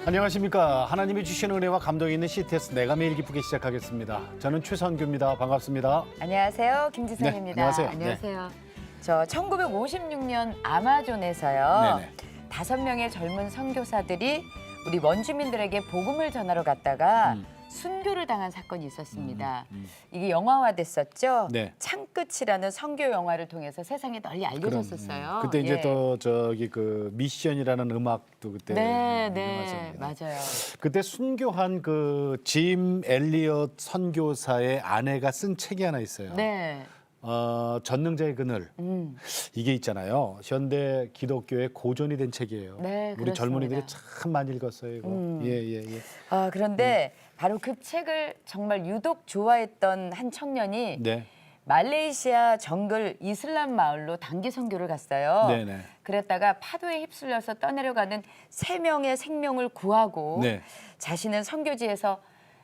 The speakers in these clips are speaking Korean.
안녕하십니까. 하나님이 주신 은혜와 감동이 있는 CTS 내가 매일 기쁘게 시작하겠습니다. 저는 최선규입니다. 반갑습니다. 안녕하세요. 김지선입니다. 네, 안녕하세요. 안녕하세요. 저 1956년 아마존에서요. 네네. 5명의 젊은 선교사들이 우리 원주민들에게 복음을 전하러 갔다가 순교를 당한 사건이 있었습니다. 이게 영화화됐었죠. 네. 창끝이라는 선교 영화를 통해서 세상에 널리 알려졌었어요. 그때 이제 예. 또 저기 그 미션이라는 음악도 그때 네, 유명하셨는데. 맞아요. 그때 순교한 그 짐 엘리엇 선교사의 아내가 쓴 책이 하나 있어요. 네. 전능자의 그늘. 이게 있잖아요. 현대 기독교의 고전이 된 책이에요. 네, 우리 그렇습니다. 젊은이들이 참 많이 읽었어요. 이거. 예. 그런데 바로 그 책을 정말 유독 좋아했던 한 청년이 네. 말레이시아 정글 이슬람 마을로 단기 선교를 갔어요. 네네. 그랬다가 파도에 휩쓸려서 떠내려가는 3명의 생명을 구하고 네. 자신은 선교지에서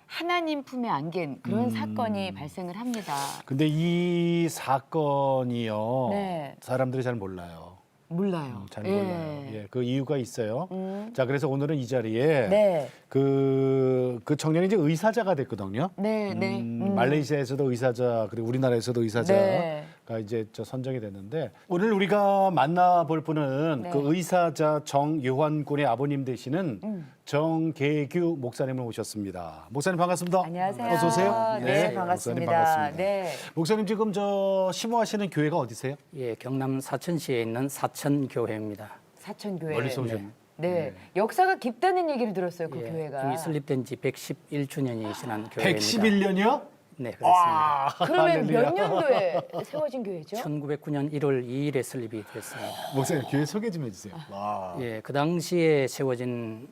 하나님 품에 안긴 그런 사건이 발생을 합니다. 근데 이 사건이요. 네. 사람들이 잘 몰라요. 몰라요. 잘 예. 몰라요. 예, 그 이유가 있어요. 자, 그래서 오늘은 이 자리에 네. 그 청년이 이제 의사자가 됐거든요. 네, 네. 말레이시아에서도 의사자, 그리고 우리나라에서도 의사자가 네. 이제 선정이 됐는데 오늘 우리가 만나볼 분은 네. 그 의사자 정요한 군의 아버님 되시는 정계규 목사님을 모셨습니다. 목사님 반갑습니다. 안녕하세요. 어서 오세요. 네, 목사님 반갑습니다. 반갑습니다. 네. 목사님 지금 저 심호하시는 교회가 어디세요? 예, 경남 사천시에 있는 사천교회입니다. 사천교회. 멀리서 오셨네. 네. 역사가 깊다는 얘기를 들었어요, 그 예, 교회가. 이미 설립된 지 111주년이시는 교회입니다. 111년이요? 네, 그렇습니다. 그러면 몇 년도에 세워진 교회죠? 1909년 1월 2일에 설립이 됐습니다. 목사님 교회 소개 좀 해주세요. 와. 예, 그 당시에 세워진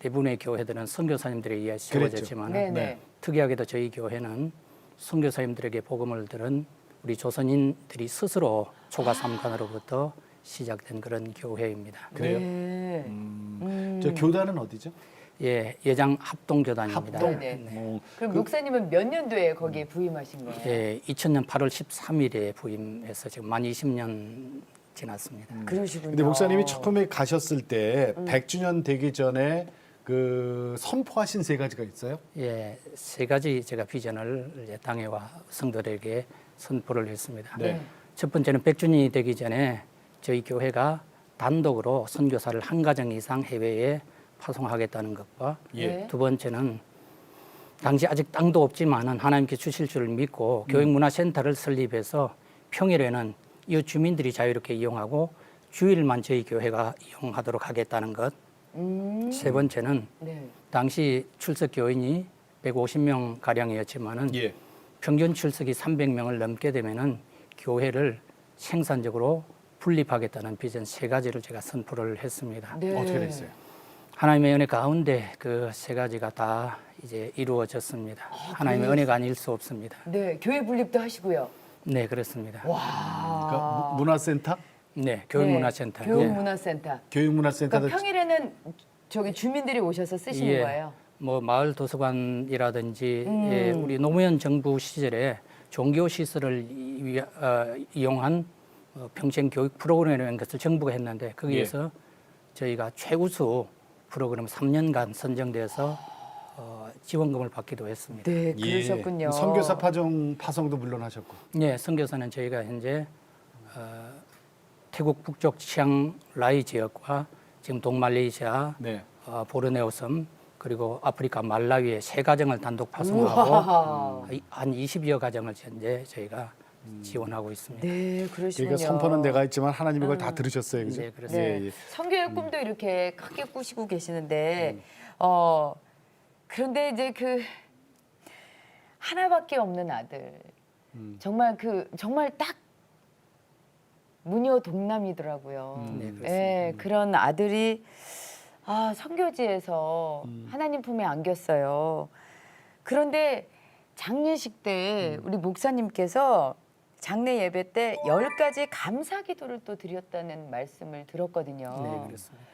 대부분의 교회들은 선교사님들에 의해 세워졌지만 네, 네. 네. 특이하게도 저희 교회는 선교사님들에게 복음을 들은 우리 조선인들이 스스로 초가 삼관으로부터 시작된 그런 교회입니다. 그래요? 네. 저 교단은 어디죠? 예, 예장 합동교단입니다. 합동. 네, 네. 어, 그럼 목사님은 몇 년도에 거기에 부임하신 거예요? 예, 2000년 8월 13일에 부임해서 지금 만 20년 지났습니다. 그러시군요. 근데 목사님이 처음에 가셨을 때 100주년 되기 전에 그 선포하신 3가지가 있어요? 예, 3가지 제가 비전을 이제 당회와 성도들에게 선포를 했습니다. 네. 첫 번째는 100주년이 되기 전에 저희 교회가 단독으로 선교사를 한 가정 이상 해외에 파송하겠다는 것과 예. 두 번째는 당시 아직 땅도 없지만은 하나님께 주실 줄을 믿고 교육문화센터를 설립해서 평일에는 이웃 주민들이 자유롭게 이용하고 주일만 저희 교회가 이용하도록 하겠다는 것. 세 번째는 네. 당시 출석 교인이 150명 가량이었지만은 예. 평균 출석이 300명을 넘게 되면은 교회를 생산적으로 분립하겠다는 비전 3가지를 제가 선포를 했습니다. 네. 어떻게 됐어요? 하나님의 은혜 가운데 그 3가지가 다 이제 이루어졌습니다. 하나님의 은혜가 아닐 수 없습니다. 네, 교회 분립도 하시고요. 네, 그렇습니다. 그러니까 문화센터? 네, 교육문화센터. 네, 교육문화센터. 교육문화센터. 그러니까 평일에는 저기 주민들이 오셔서 쓰시는 예, 거예요. 뭐 마을 도서관이라든지 예, 우리 노무현 정부 시절에 종교 시설을 이용한 평생 교육 프로그램이라는 것을 정부가 했는데 거기에서 저희가 최우수 프로그램 3년간 선정돼서 지원금을 받기도 했습니다. 네, 예. 그러셨군요. 선교사 파송도 물론 하셨고. 네, 선교사는 저희가 현재 태국 북쪽 치앙라이 지역과 지금 동말레이시아, 네. 보르네오 섬 그리고 아프리카 말라위에 3가정을 단독 파송하고 우와. 한 20여 가정을 현재 저희가 지원하고 있습니다. 네, 그러시군요. 그러니까 선포는 내가 있지만 하나님이 그걸 다 들으셨어요. 그죠? 네, 그렇습니다. 네, 예. 선교의 꿈도 이렇게 크게 꾸시고 계시는데, 그런데 이제 그 하나밖에 없는 아들, 정말 딱 무녀 동남이더라고요. 네, 그렇습니다. 예, 그런 아들이 선교지에서 하나님 품에 안겼어요. 그런데 장례식 때 우리 목사님께서 장례 예배 때 10가지 감사 기도를 또 드렸다는 말씀을 들었거든요. 네, 그렇습니다.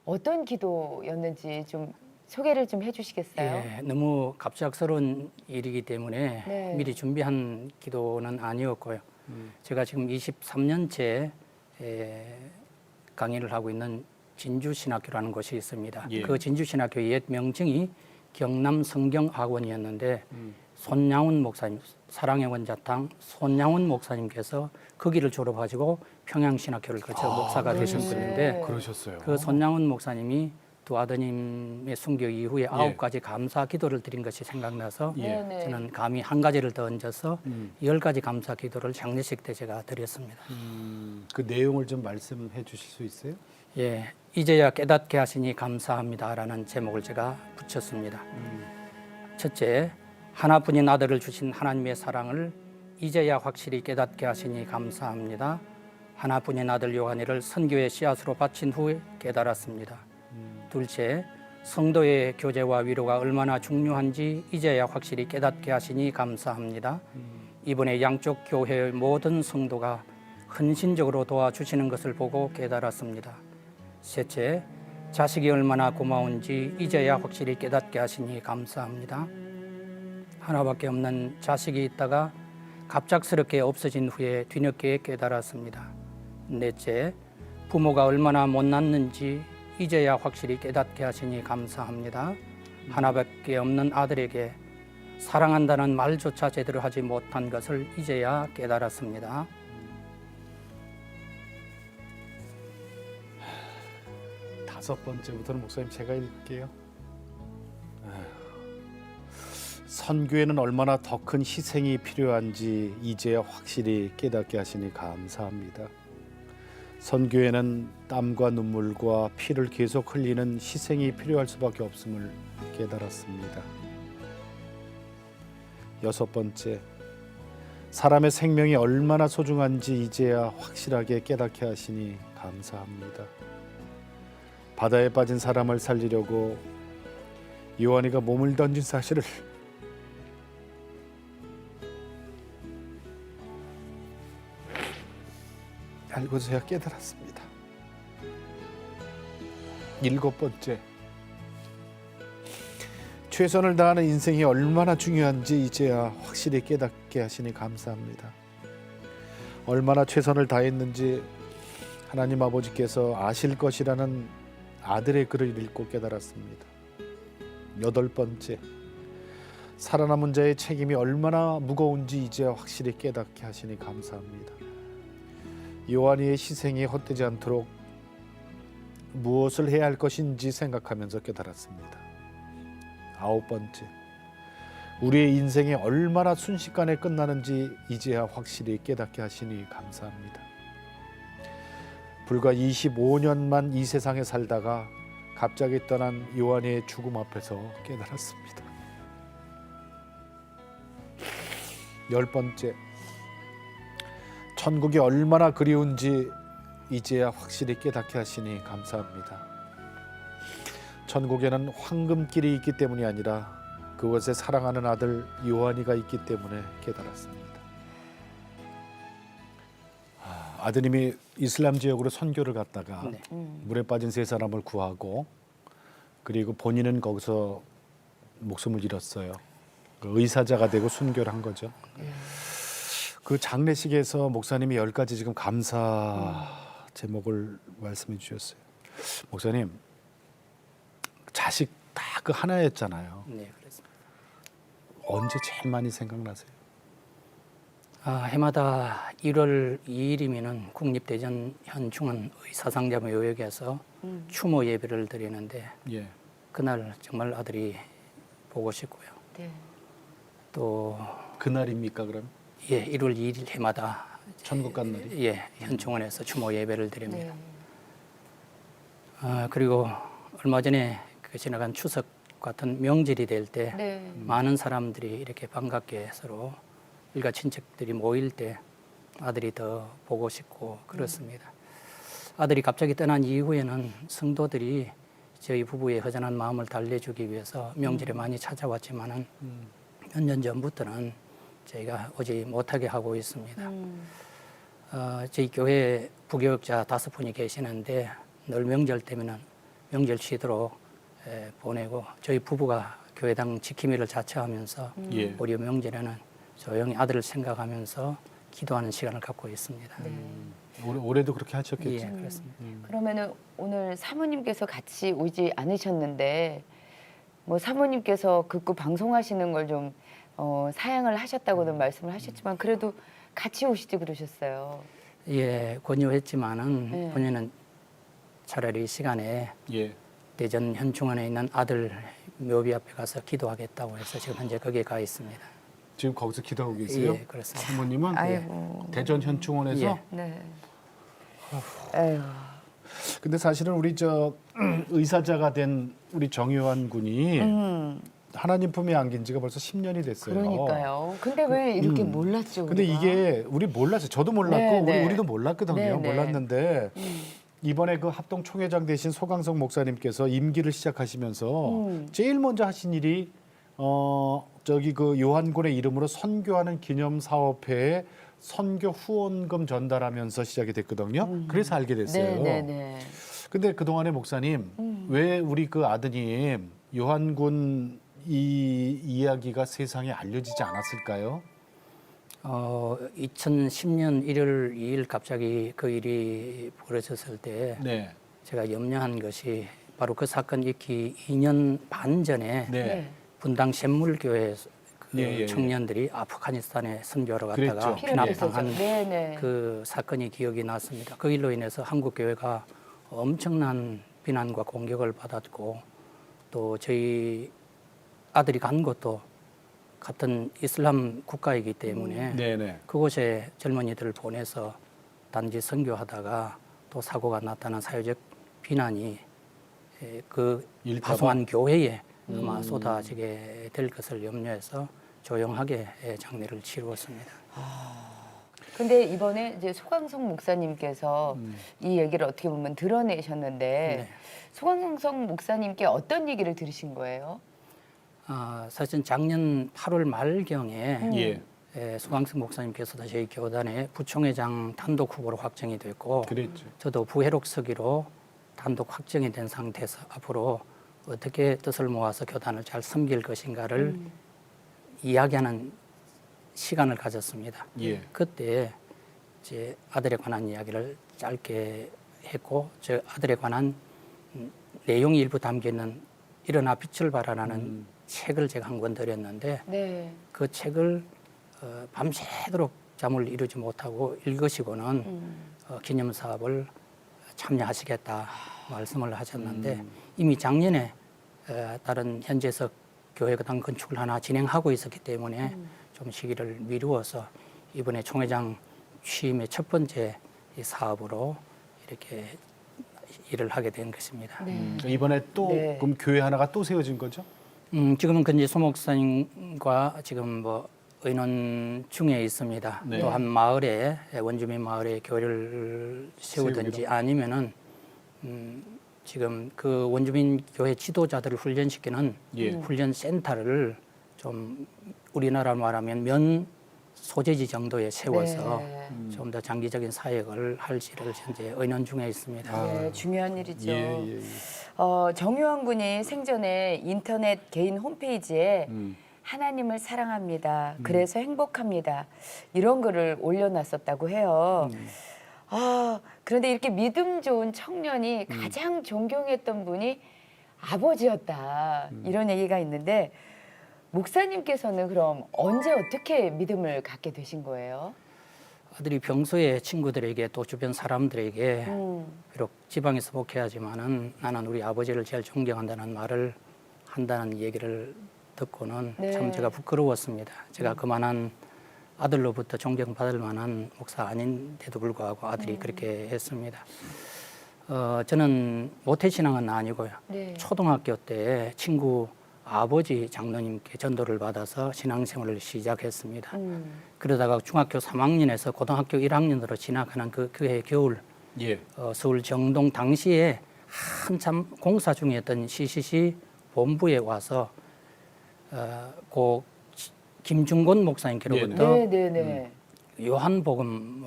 어떤 기도였는지 좀 소개를 좀 해주시겠어요? 예, 너무 갑작스러운 일이기 때문에 네. 미리 준비한 기도는 아니었고요. 제가 지금 23년째 강의를 하고 있는 진주신학교라는 곳이 있습니다. 예. 그 진주신학교의 옛 명칭이 경남성경학원이었는데 손양훈 목사님, 사랑의 원자탕 손양훈 목사님께서 거기를 졸업하시고 평양신학교를 거쳐 목사가 되신 네. 분인데 그러셨어요. 그 손양훈 목사님이 두 아드님의 순교 이후에 9가지 감사 기도를 드린 것이 생각나서 예. 네네. 저는 감히 한 가지를 더 얹어서 10가지 감사 기도를 장례식 때 제가 드렸습니다. 그 내용을 좀 말씀해 주실 수 있어요? 예, 이제야 깨닫게 하시니 감사합니다라는 제목을 제가 붙였습니다. 첫째, 하나뿐인 아들을 주신 하나님의 사랑을 이제야 확실히 깨닫게 하시니 감사합니다. 하나뿐인 아들 요한이를 선교의 씨앗으로 바친 후에 깨달았습니다. 둘째, 성도의 교제와 위로가 얼마나 중요한지 이제야 확실히 깨닫게 하시니 감사합니다. 이번에 양쪽 교회의 모든 성도가 헌신적으로 도와주시는 것을 보고 깨달았습니다. 셋째, 자식이 얼마나 고마운지 이제야 확실히 깨닫게 하시니 감사합니다. 하나밖에 없는 자식이 있다가 갑작스럽게 없어진 후에 뒤늦게 깨달았습니다. 넷째, 부모가 얼마나 못났는지 이제야 확실히 깨닫게 하시니 감사합니다. 하나밖에 없는 아들에게 사랑한다는 말조차 제대로 하지 못한 것을 이제야 깨달았습니다. 다섯 번째부터는 목사님 제가 읽을게요. 선교에는 얼마나 더 큰 희생이 필요한지 이제야 확실히 깨닫게 하시니 감사합니다. 선교에는 땀과 눈물과 피를 계속 흘리는 희생이 필요할 수밖에 없음을 깨달았습니다. 여섯 번째, 사람의 생명이 얼마나 소중한지 이제야 확실하게 깨닫게 하시니 감사합니다. 바다에 빠진 사람을 살리려고 요한이가 몸을 던진 사실을 알고서야 깨달았습니다. 일곱 번째, 최선을 다하는 인생이 얼마나 중요한지 이제야 확실히 깨닫게 하시니 감사합니다. 얼마나 최선을 다했는지 하나님 아버지께서 아실 것이라는 아들의 글을 읽고 깨달았습니다. 여덟 번째, 살아남은 자의 책임이 얼마나 무거운지 이제야 확실히 깨닫게 하시니 감사합니다. 요한이의 희생이 헛되지 않도록 무엇을 해야 할 것인지 생각하면서 깨달았습니다. 아홉 번째, 우리의 인생이 얼마나 순식간에 끝나는지 이제야 확실히 깨닫게 하시니 감사합니다. 불과 25년만 이 세상에 살다가 갑자기 떠난 요한의 죽음 앞에서 깨달았습니다. 열 번째, 천국이 얼마나 그리운지 이제야 확실히 깨닫게 하시니 감사합니다. 천국에는 황금길이 있기 때문이 아니라 그곳에 사랑하는 아들 요한이가 있기 때문에 깨달았습니다. 아드님이 이슬람 지역으로 선교를 갔다가 네. 물에 빠진 세 사람을 구하고 그리고 본인은 거기서 목숨을 잃었어요. 그 의사자가 되고 순교를 한 거죠. 그 장례식에서 목사님이 10가지 지금 감사 제목을 말씀해 주셨어요. 목사님, 자식 다 그 하나였잖아요. 네, 그렇습니다. 언제 제일 많이 생각나세요? 해마다 1월 2일이면은 국립대전 현충원 의사상자부 요역에서 추모 예배를 드리는데 예. 그날 정말 아들이 보고 싶고요. 네. 또 그날입니까 그럼? 예, 1월 2일 해마다 천국 간 날이? 예, 현충원에서 추모 예배를 드립니다. 네. 그리고 얼마 전에 그 지나간 추석 같은 명절이 될 때 네. 많은 사람들이 이렇게 반갑게 서로 일가 친척들이 모일 때 아들이 더 보고 싶고 그렇습니다. 아들이 갑자기 떠난 이후에는 성도들이 저희 부부의 허전한 마음을 달래주기 위해서 명절에 많이 찾아왔지만은 몇 년 전부터는 저희가 오지 못하게 하고 있습니다. 저희 교회에 부교육자 5분이 계시는데 늘 명절 때면은 명절 쉬도록 보내고 저희 부부가 교회당 지킴이를 자처하면서 예. 우리 명절에는 조용히 아들을 생각하면서 기도하는 시간을 갖고 있습니다. 올해도 그렇게 하셨겠죠. 예, 그렇습니다. 그러면은 오늘 사모님께서 같이 오지 않으셨는데 뭐 사모님께서 극구 방송하시는 걸 좀 사양을 하셨다고는 말씀을 하셨지만 그래도 같이 오시지 그러셨어요. 예, 권유했지만은 네. 본인은 차라리 이 시간에 예. 대전 현충원에 있는 아들 묘비 앞에 가서 기도하겠다고 해서 지금 현재 거기에 가 있습니다. 지금 거기서 기도하고 계세요? 예, 그렇습니다. 사모님은 아이고. 대전 현충원에서. 예. 네. 아유. 근데 사실은 우리 저 의사자가 된 우리 정요한 군이 하나님 품에 안긴 지가 벌써 10년이 됐어요. 그러니까요. 근데 왜 이렇게 몰랐죠? 근데 우리가? 이게 우리 몰랐어요. 저도 몰랐고 네, 네. 우리도 몰랐거든요. 네, 네. 몰랐는데 이번에 그 합동 총회장 되신 소강성 목사님께서 임기를 시작하시면서 제일 먼저 하신 일이 저기 그 요한군의 이름으로 선교하는 기념 사업회에 선교 후원금 전달하면서 시작이 됐거든요. 그래서 알게 됐어요. 네, 네, 네. 근데 그동안에 목사님 왜 우리 그 아드님 요한군 이 이야기가 세상에 알려지지 않았을까요? 2010년 1월 2일 갑자기 그 일이 벌어졌을 때 네. 제가 염려한 것이 바로 그 사건 있기 2년 반 전에 네. 분당 샘물교회 그 예, 예. 청년들이 아프가니스탄에 선교하러 갔다가 그랬죠. 피납당한 네, 네. 그 사건이 기억이 났습니다. 그 일로 인해서 한국 교회가 엄청난 비난과 공격을 받았고 또 저희 아들이 간 곳도 같은 이슬람 국가이기 때문에 네네. 그곳에 젊은이들을 보내서 단지 선교하다가 또 사고가 났다는 사회적 비난이 그 일까봐? 파송한 교회에 아마 쏟아지게 될 것을 염려해서 조용하게 장례를 치루었습니다. 근데 이번에 이제 소강성 목사님께서 이 얘기를 어떻게 보면 드러내셨는데 네. 소강성 목사님께 어떤 얘기를 들으신 거예요? 사실 작년 8월 말경에 예. 소강성 목사님께서도 저희 교단의 부총회장 단독 후보로 확정이 됐고 그랬죠. 저도 부회록서기로 단독 확정이 된 상태에서 앞으로 어떻게 뜻을 모아서 교단을 잘 섬길 것인가를 이야기하는 시간을 가졌습니다. 예. 그때 제 아들에 관한 이야기를 짧게 했고 저 아들에 관한 내용이 일부 담겨 있는 일어나 빛을 발하라는 책을 제가 한 권 드렸는데 네. 그 책을 밤새도록 잠을 이루지 못하고 읽으시고는 기념 사업을 참여하시겠다 말씀을 하셨는데 이미 작년에 다른 현지에서 교회당 건축을 하나 진행하고 있었기 때문에 좀 시기를 미루어서 이번에 총회장 취임의 첫 번째 이 사업으로 이렇게 일을 하게 된 것입니다. 네. 이번에 또 네. 그럼 교회 하나가 또 세워진 거죠? 지금은 근데 소 목사님과 지금 뭐 의논 중에 있습니다. 네. 또 한 마을에 원주민 마을에 교회를 세우든지 세우기로. 아니면은 지금 그 원주민 교회 지도자들을 훈련시키는 예. 훈련 센터를 좀 우리나라 말하면 면 소재지 정도에 세워서 네. 좀 더 장기적인 사역을 할지를 현재 의논 중에 있습니다. 네, 중요한 일이죠. 예. 정유환 군이 생전에 인터넷 개인 홈페이지에 음. 하나님을 사랑합니다. 그래서 행복합니다. 이런 글을 올려놨었다고 해요. 그런데 이렇게 믿음 좋은 청년이 가장 존경했던 분이 아버지였다. 이런 얘기가 있는데 목사님께서는 그럼 언제 어떻게 믿음을 갖게 되신 거예요? 아들이 평소에 친구들에게 또 주변 사람들에게 음. 비록 지방에서 목회하지만은 나는 우리 아버지를 제일 존경한다는 말을 한다는 얘기를 듣고는 네. 참 제가 부끄러웠습니다. 제가 그만한 아들로부터 존경받을 만한 목사 아닌데도 불구하고 아들이 그렇게 했습니다. 저는 모태신앙은 아니고요. 네. 초등학교 때 친구 아버지 장로님께 전도를 받아서 신앙생활을 시작했습니다. 그러다가 중학교 3학년에서 고등학교 1학년으로 진학하는 그 해의 겨울 예. 서울 정동 당시에 한참 공사 중이었던 CCC 본부에 와서 고 김중곤 목사님께로부터 네네네. 요한복음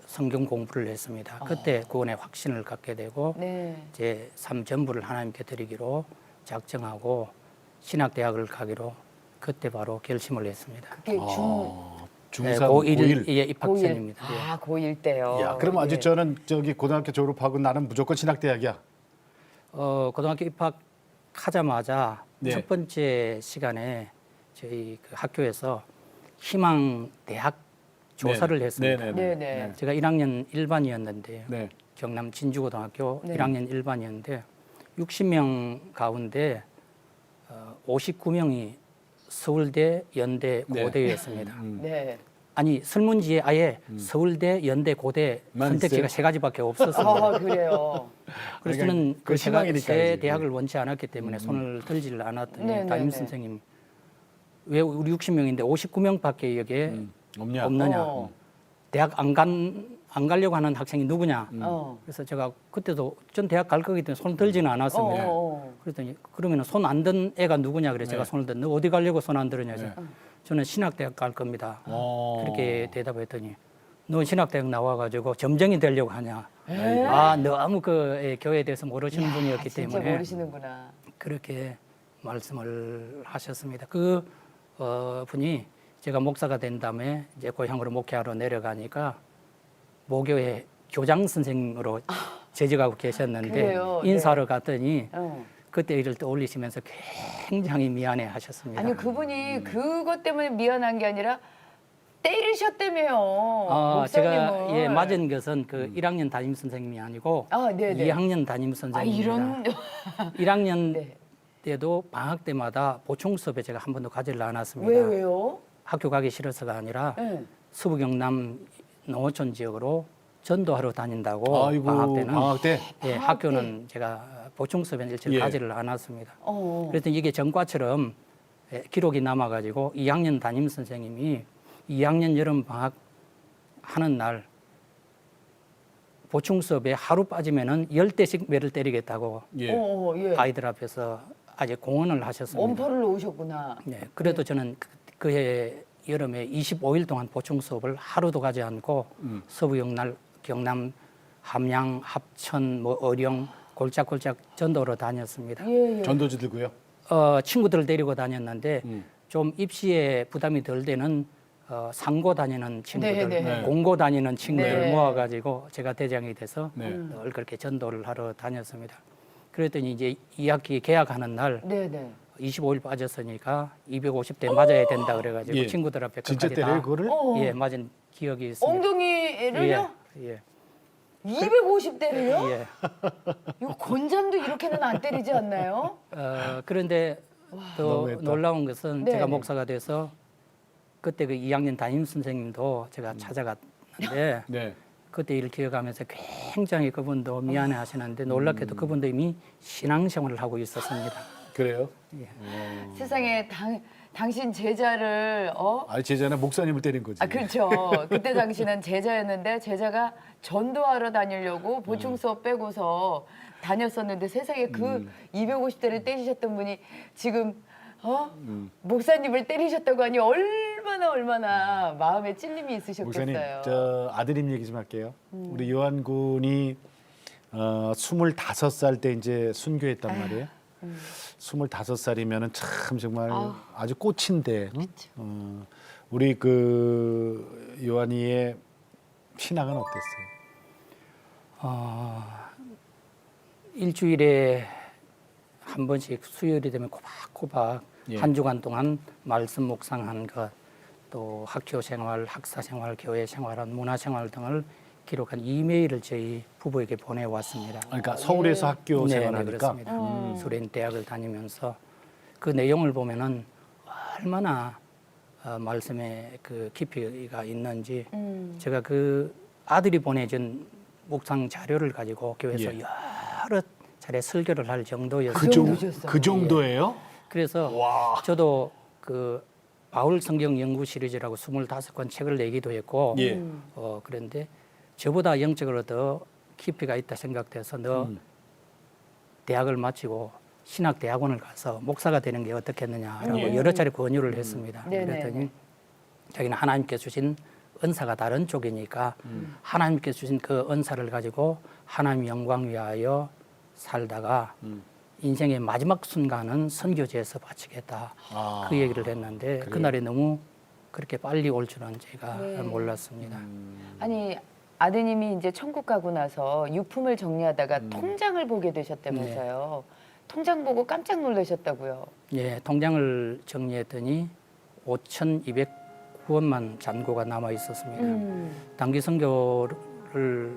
성경 공부를 했습니다. 그때 구원의 확신을 갖게 되고 네. 제 삶 전부를 하나님께 드리기로 작정하고 신학대학을 가기로 그때 바로 결심을 했습니다. 그게 중3, 고1 고1. 예, 입학 고1. 전입니다. 예. 아, 고1 때요. 야, 그럼 아직 예. 저는 저기 고등학교 졸업하고 나는 무조건 신학대학이야. 고등학교 입학하자마자 네. 첫 번째 시간에 저희 그 학교에서 희망 대학 조사를 했습니다. 네네. 제가 1학년 1반이었는데 네. 경남 진주고등학교 네. 1학년 1반이었는데 60명 가운데 59명이 서울대, 연대, 네. 고대였습니다. 네. 아니 설문지에 아예 서울대, 연대, 고대 만 선택지가 있어요? 세 가지밖에 없었습니다. 아, 그래요. 그래서 그러니까 저는 그 제가 희망이니까 새 이제. 대학을 원치 않았기 때문에 손을 들지를 않았더니 네, 네, 담임 네. 선생님 왜 우리 60명인데 59명밖에 여기에 없냐? 없느냐? 어. 대학 안 가려고 하는 학생이 누구냐? 어. 그래서 제가 그때도 전 대학 갈 거기 때문에 손을 들지는 않았습니다. 그랬더니 그러면 손 안 든 애가 누구냐? 그래서 제가 네. 손을 든 너 어디 가려고 손 안 들었냐? 그래서 저는 신학대학 갈 겁니다. 어. 그렇게 대답했더니 너 신학대학 나와가지고 점쟁이 되려고 하냐? 에? 아 너무 그 교회에 대해서 모르시는 분이었기 진짜 때문에 모르시는구나. 그렇게 말씀을 하셨습니다. 그 분이 제가 목사가 된 다음에 이제 고향으로 목회하러 내려가니까 모교의 교장 선생님으로 재직하고 계셨는데 그래요? 인사하러 갔더니 어. 그때 일을 떠올리시면서 굉장히 미안해 하셨습니다. 아니 그분이 그것 때문에 미안한 게 아니라 때리셨다며요. 제가 목사님을. 예, 맞은 것은 그 1학년 담임 선생님이 아니고 아, 네네. 2학년 담임 아, 선생님입니다. 이런 1학년 네. 때도 방학 때마다 보충 수업에 제가 한 번도 가지를 않았습니다. 왜요? 학교 가기 싫어서가 아니라 네. 수부 경남 농어촌 지역으로 전도하러 다닌다고 아이고, 방학 때는 방학 때? 예, 방학 학교는 제가 보충 수업에 일체를 예. 가지를 않았습니다. 어. 그랬더니 이게 전과처럼 기록이 남아가지고 2학년 담임 선생님이 2학년 여름 방학 하는 날 보충 수업에 하루 빠지면은 10대씩 매를 때리겠다고 예. 예. 아이들 앞에서 아주 공언을 하셨습니다. 원포를 놓으셨구나. 네, 그래도 저는 그해 여름에 25일 동안 보충 수업을 하루도 가지 않고 서부 경남 함양, 합천, 뭐 어령 골짝골짝 전도로 다녔습니다. 예, 예. 전도지 들고요. 친구들 데리고 다녔는데 좀 입시에 부담이 덜 되는 상고 다니는 친구들, 네, 네. 공고 다니는 친구들 네. 모아가지고 제가 대장이 돼서 네. 늘 그렇게 전도를 하러 다녔습니다. 그랬더니 이제 2학기 개학하는 날 네네. 25일 빠졌으니까 250대 맞아야 된다 그래가지고 예. 친구들 앞에 진짜 끝까지 때려요 다 그거를? 예, 맞은 기억이 있습니다. 엉덩이를요? 예, 250대를요? 예. 이거 곤잠도 이렇게는 안 때리지 않나요? 그런데 또 너무했다. 놀라운 것은 네, 제가 네. 목사가 돼서 그때 그 2학년 담임 선생님도 제가 찾아갔는데 네. 그때 일을 기억하면서 굉장히 그분도 미안해 하시는데 놀랍게도 그분도 이미 신앙생활을 하고 있었습니다. 그래요? 세상에 당신 제자를 아니 제자는 목사님을 때린 거지. 아 그렇죠. 그때 당시는 제자였는데 제자가 전도하러 다니려고 보충 수업 빼고서 다녔었는데 세상에 그 250대를 때리셨던 분이 지금 목사님을 때리셨다고 하니 얼마나 마음에 찔림이 있으셨겠어요. 목사님, 저 아드님 얘기 좀 할게요. 우리 요한 군이 25살 때 이제 순교했단 말이에요. 25살이면은 참 정말 아주 꽃인데. 우리 그 요한이의 신앙은 어땠어요? 일주일에 한 번씩 수요일이 되면 꼬박꼬박 예. 한 주간 동안 말씀 묵상한 것, 또 학교 생활, 학사 생활, 교회 생활한 문화 생활 등을 기록한 이메일을 저희 부부에게 보내왔습니다. 그러니까 서울에서 학교 생활하니까. 그렇습니다. 수련 대학을 다니면서 그 내용을 보면은 얼마나 말씀에 그 깊이가 있는지 제가 그 아들이 보내준 묵상 자료를 가지고 교회에서 예. 여러 차례 설교를 할 정도였어요. 그 정도예요? 그래서 저도 그 바울 성경 연구 시리즈라고 25권 책을 내기도 했고 예. 그런데 저보다 영적으로 더 깊이가 있다 생각돼서 너 대학을 마치고 신학 대학원을 가서 목사가 되는 게 어떻겠느냐라고 여러 차례 권유를 했습니다. 네네. 그랬더니 자기는 하나님께 주신 은사가 다른 쪽이니까 하나님께 주신 그 은사를 가지고 하나님 영광 위하여 살다가 인생의 마지막 순간은 선교지에서 바치겠다. 그 얘기를 했는데 그날이 너무 그렇게 빨리 올 줄은 제가 네. 몰랐습니다. 아니 아드님이 이제 천국 가고 나서 유품을 정리하다가 통장을 보게 되셨다면서요. 통장 보고 깜짝 놀라셨다고요. 예, 통장을 정리했더니 5,209원만 잔고가 남아 있었습니다. 단기 선교를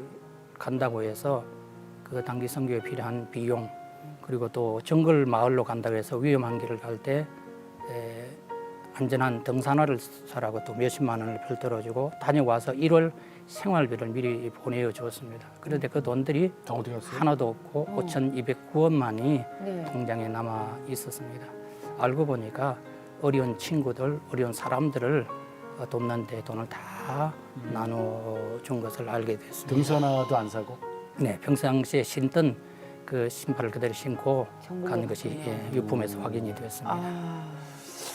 간다고 해서 그 단기 선교에 필요한 비용 그리고 또 정글 마을로 간다고 해서 위험한 길을 갈 때 안전한 등산화를 사라고 또 몇십만 원을 별도로 주고 다녀와서 1월 생활비를 미리 보내줬습니다. 그런데 그 돈들이 어디 갔어요? 하나도 없고 5,209원만이 네. 통장에 남아 있었습니다. 알고 보니까 어려운 친구들, 어려운 사람들을 돕는데 돈을 다 나눠준 것을 알게 됐습니다. 등산화도 안 사고? 네, 평상시에 신던 그 신발을 그대로 신고 정글로 간 것이 갔군요. 유품에서 확인이 됐습니다.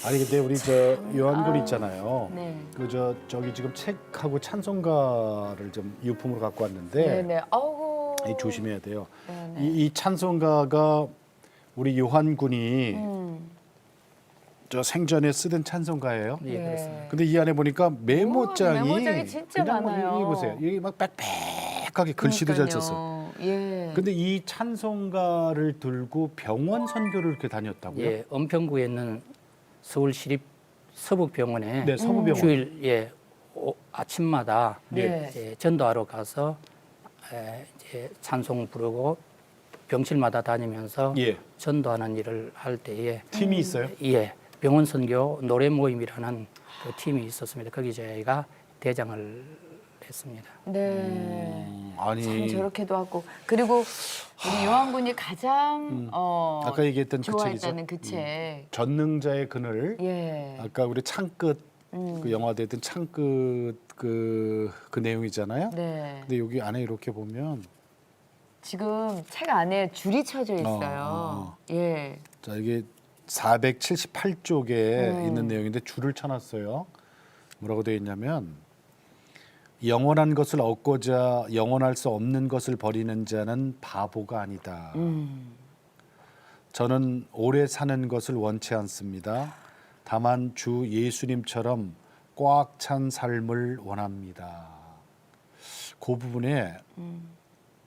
아니 근데 우리 저 요한글 있잖아요. 네. 그 저기 지금 책하고 찬송가를 좀 유품으로 갖고 왔는데 네네. 아우. 이 조심해야 돼요. 네네. 이 찬송가가 우리 요한군이 저 생전에 쓰던 찬송가예요. 예, 그렇습니다. 근데 이 안에 보니까 메모장이 메모장이 진짜 그냥 뭐 많아요. 이거 보세요. 이게 막 빽빽하게 글씨도 잘 썼어. 예. 근데 이 찬송가를 들고 병원 선교를 이렇게 다녔다고요? 예, 은평구에 있는 서울시립 서북병원에 네, 서부병원. 주일 아침마다 네. 이제 전도하러 가서 이제 찬송 부르고 병실마다 다니면서 예. 전도하는 일을 할 때에 팀이 있어요? 예, 병원 선교 노래 모임이라는 그 팀이 있었습니다. 거기 저희가 대장을 했습니다. 네. 아니 참 저렇게도 하고 그리고 우리 요한군이 가장 아까 얘기했던 그 책이죠. 좋아했다는 그 책. 전능자의 그늘. 예. 아까 우리 창끝 그 영화도 했던 창끝 그 내용이잖아요. 네. 근데 여기 안에 이렇게 보면 지금 책 안에 줄이 쳐져 있어요. 예. 자 이게 478쪽에 있는 내용인데 줄을 쳐놨어요. 뭐라고 되어 있냐면 영원한 것을 얻고자 영원할 수 없는 것을 버리는 자는 바보가 아니다. 저는 오래 사는 것을 원치 않습니다. 다만 주 예수님처럼 꽉 찬 삶을 원합니다. 그 부분에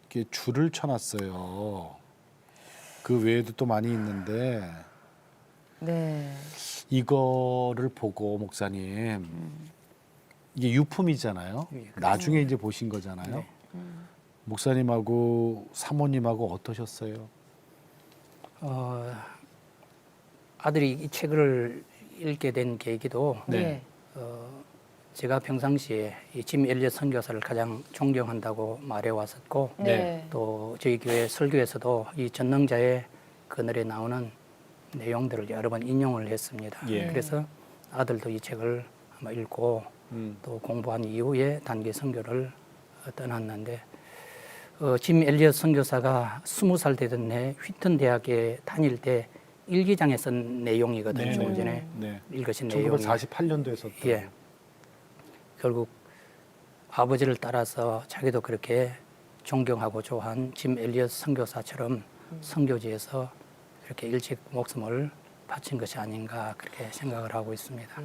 이렇게 줄을 쳐놨어요. 그 외에도 또 많이 있는데 네. 이거를 보고 목사님 이게 유품이잖아요. 예, 그렇죠. 나중에 이제 보신 거잖아요. 네. 목사님하고 사모님하고 어떠셨어요? 아들이 이 책을 읽게 된 계기도 네. 제가 평상시에 이 짐 엘리엇 선교사를 가장 존경한다고 말해 왔었고 네. 또 저희 교회 설교에서도 이 전능자의 그늘에 나오는 내용들을 여러 번 인용을 했습니다. 예. 그래서 아들도 이 책을 아마 읽고 또 공부한 이후에 단기 선교를 떠났는데 짐 엘리엇 선교사가 20살 되던 해 휘튼 대학에 다닐 때 일기장에 쓴 내용이거든요. 조금 전에 네. 읽으신 내용이. 1948년도에 썼던. 예. 결국 아버지를 따라서 자기도 그렇게 존경하고 좋아한 짐 엘리엇 선교사처럼 선교지에서 이렇게 일찍 목숨을 바친 것이 아닌가 그렇게 생각을 하고 있습니다.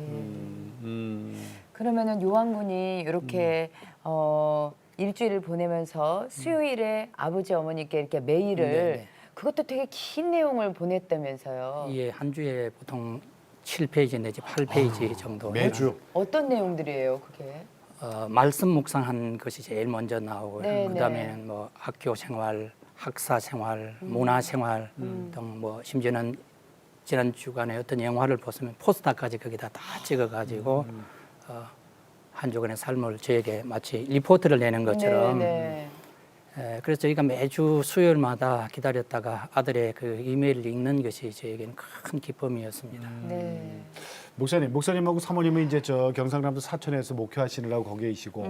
그러면은 요한군이 이렇게 일주일을 보내면서 수요일에 아버지 어머니께 이렇게 메일을 네네. 그것도 되게 긴 내용을 보냈다면서요. 예, 한 주에 보통 7페이지 내지 8페이지 정도 매주. 어떤 내용들이에요, 그게? 말씀 묵상한 것이 제일 먼저 나오고요. 네, 그다음에는 뭐 학교 생활, 학사 생활, 문화 생활 등 뭐 심지어는 지난 주간에 어떤 영화를 보시면 포스터까지 거기다 다 찍어가지고 한 주간의 삶을 저에게 마치 리포트를 내는 것처럼. 네, 그래서 저희가 매주 수요일마다 기다렸다가 아들의 그 이메일을 읽는 것이 저에게는 큰 기쁨이었습니다. 네. 목사님하고 사모님은 이제 저 경상남도 사천에서 목회하시느라고 거기에 계시고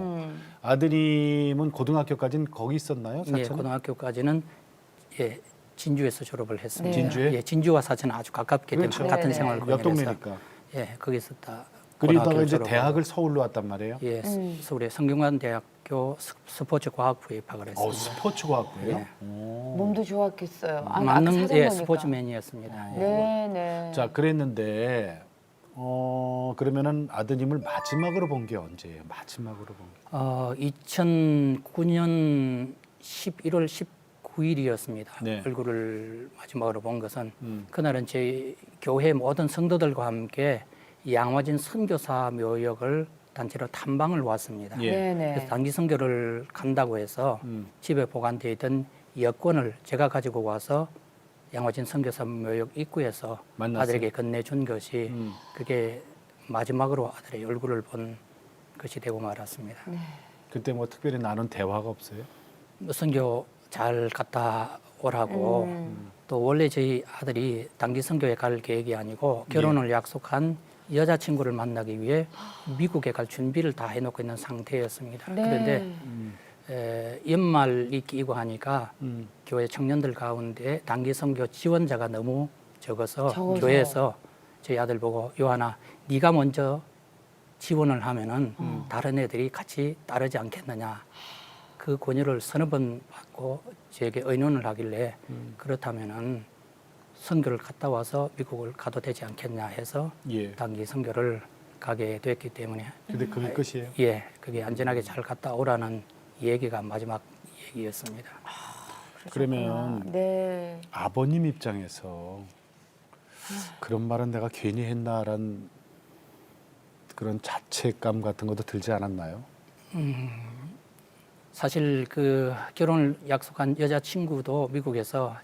아드님은 고등학교까지는 거기 있었나요? 예, 사천? 고등학교까지는 진주에서 졸업을 했습니다. 네. 진주에? 예, 진주와 사천은 아주 가깝기 때문에 그렇죠. 같은 네네. 생활 옆 공간에서 동네니까. 예, 거기서 다 그러다가 고등학교를 이제 졸업하고, 대학을 서울로 왔단 말이에요. 예, 서울의 성균관대학교 스포츠과학부에 입학을 했습니다. 스포츠과학부예요? 예. 몸도 좋았겠어요. 아까 만능 사진 예, 보니까. 스포츠맨이었습니다. 예. 네, 네. 자, 그랬는데 그러면은 아드님을 마지막으로 본 게 언제예요? 마지막으로 본 게. 2009년 11월 19일이었습니다. 네. 얼굴을 마지막으로 본 것은 음. 그날은 저희 교회 모든 성도들과 함께 양화진 선교사 묘역을 단체로 탐방을 왔습니다. 예. 네네. 그래서 단기 선교를 간다고 해서 집에 보관되어 있던 여권을 제가 가지고 와서 양화진 선교사 묘역 입구에서 만났어요? 아들에게 건네준 것이 음. 그게 마지막으로 아들의 얼굴을 본 것이 되고 말았습니다. 그때 뭐 특별히 나눈 대화가 없어요? 뭐 선교 잘 갔다 오라고 또 원래 저희 아들이 단기 선교에 갈 계획이 아니고 결혼을 약속한 여자친구를 만나기 위해 미국에 갈 준비를 다 해놓고 있는 상태였습니다. 네. 그런데 연말이 끼고 하니까 교회 청년들 가운데 단기 선교 지원자가 너무 적어서 교회에서 저희 아들 보고 요한아 네가 먼저 지원을 하면은 다른 애들이 같이 따르지 않겠느냐 그 권유를 서너 번 받고 저에게 의논을 하길래 그렇다면은 선교를 갔다 와서 미국을 가도 되지 않겠냐 해서 예. 단기 선교를 가게 됐기 때문에 근데 그게 끝이에요? 예 그게 안전하게 잘 갔다 오라는 얘기가 마지막 얘기였습니다. 그러면 네. 아버님 입장에서 그런 말은 내가 괜히 했나라는 그런 자책감 같은 것도 들지 않았나요? 사실 그 결혼을 약속한 여자친구도 미국에서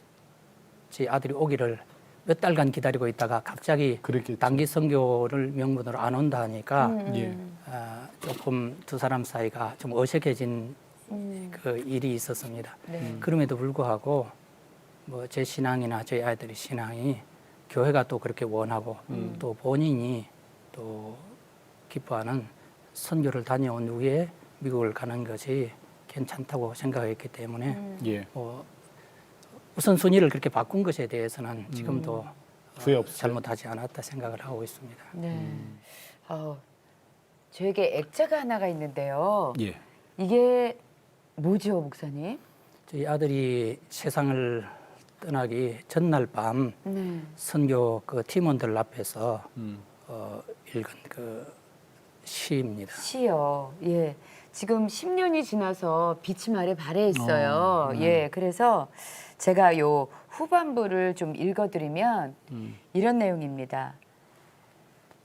제 아들이 오기를 몇 달간 기다리고 있다가 갑자기 그랬겠죠. 단기 선교를 명분으로 안 온다 하니까 예. 조금 두 사람 사이가 좀 어색해진 그 일이 있었습니다. 네. 그럼에도 불구하고 뭐 제 신앙이나 저희 아이들의 신앙이 교회가 또 그렇게 원하고 또 본인이 또 기뻐하는 선교를 다녀온 후에 미국을 가는 것이 괜찮다고 생각했기 때문에 예. 뭐 우선순위를 그렇게 바꾼 것에 대해서는 지금도 후회 없어요? 잘못하지 않았다 생각을 하고 있습니다. 네. 저에게 액자가 하나가 있는데요. 예. 이게 뭐죠, 목사님? 저희 아들이 세상을 떠나기 전날 밤 네. 선교 그 팀원들 앞에서 음. 읽은 그 시입니다. 시요. 예. 지금 10년이 지나서 빛이 아래 발해 있어요. 예. 그래서 제가 요 후반부를 좀 읽어드리면 이런 내용입니다.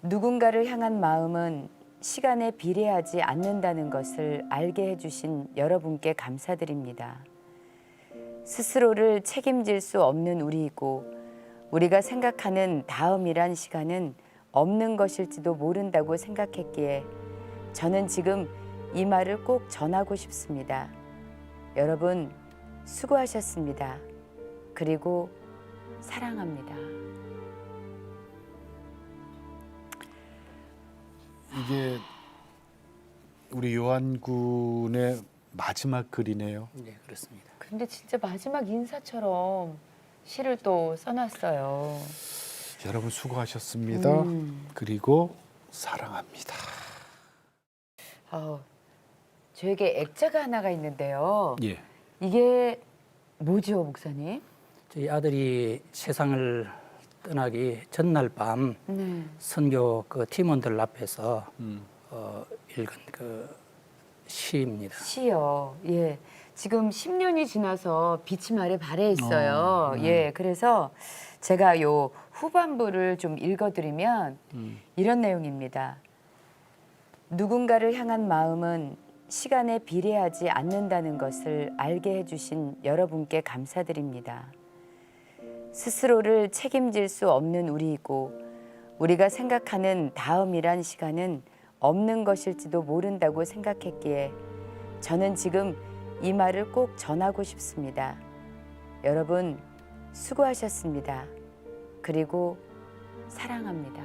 누군가를 향한 마음은 시간에 비례하지 않는다는 것을 알게 해주신 여러분께 감사드립니다. 스스로를 책임질 수 없는 우리이고 우리가 생각하는 다음이란 시간은 없는 것일지도 모른다고 생각했기에 저는 지금 이 말을 꼭 전하고 싶습니다. 여러분 수고하셨습니다. 그리고 사랑합니다. 이게 우리 요한군의 마지막 글이네요. 네, 그렇습니다. 근데 진짜 마지막 인사처럼 시를 또 써놨어요. 여러분 수고하셨습니다. 그리고 사랑합니다. 저에게 액자가 하나가 있는데요. 예. 이게 뭐죠, 목사님? 저희 아들이 세상을 떠나기 전날 밤 네. 선교 그 팀원들 앞에서 음. 읽은 그 시입니다. 시요. 예. 지금 10년이 지나서 빛이 아래 발해 있어요. 예. 그래서 제가 요 후반부를 좀 읽어드리면 이런 내용입니다. 누군가를 향한 마음은 시간에 비례하지 않는다는 것을 알게 해주신 여러분께 감사드립니다. 스스로를 책임질 수 없는 우리이고 우리가 생각하는 다음이란 시간은 없는 것일지도 모른다고 생각했기에 저는 지금 이 말을 꼭 전하고 싶습니다. 여러분 수고하셨습니다. 그리고 사랑합니다.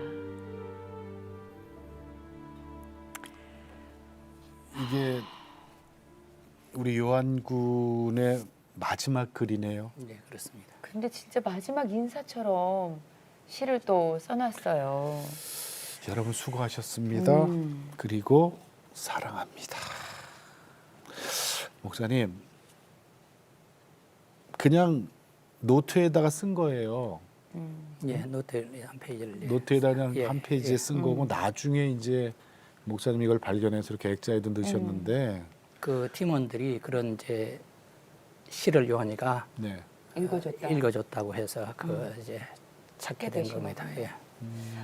이게 우리 요한군의 마지막 글이네요. 네, 그렇습니다. 근데 진짜 마지막 인사처럼 시를 또 써놨어요. 여러분 수고하셨습니다. 그리고 사랑합니다. 목사님, 그냥 노트에다가 쓴 거예요. 예, 노트에 한 페이지를 예. 노트에다 그냥 예, 한 페이지에 예. 쓴 거고 나중에 이제 목사님이 이걸 발견해서 이렇게 액자에도 넣으셨는데 그 팀원들이 그런 이제 시를 요한이가 네. 읽어줬다. 읽어줬다고 해서 그 이제 찾게 된 되신 겁니다. 거군요. 예.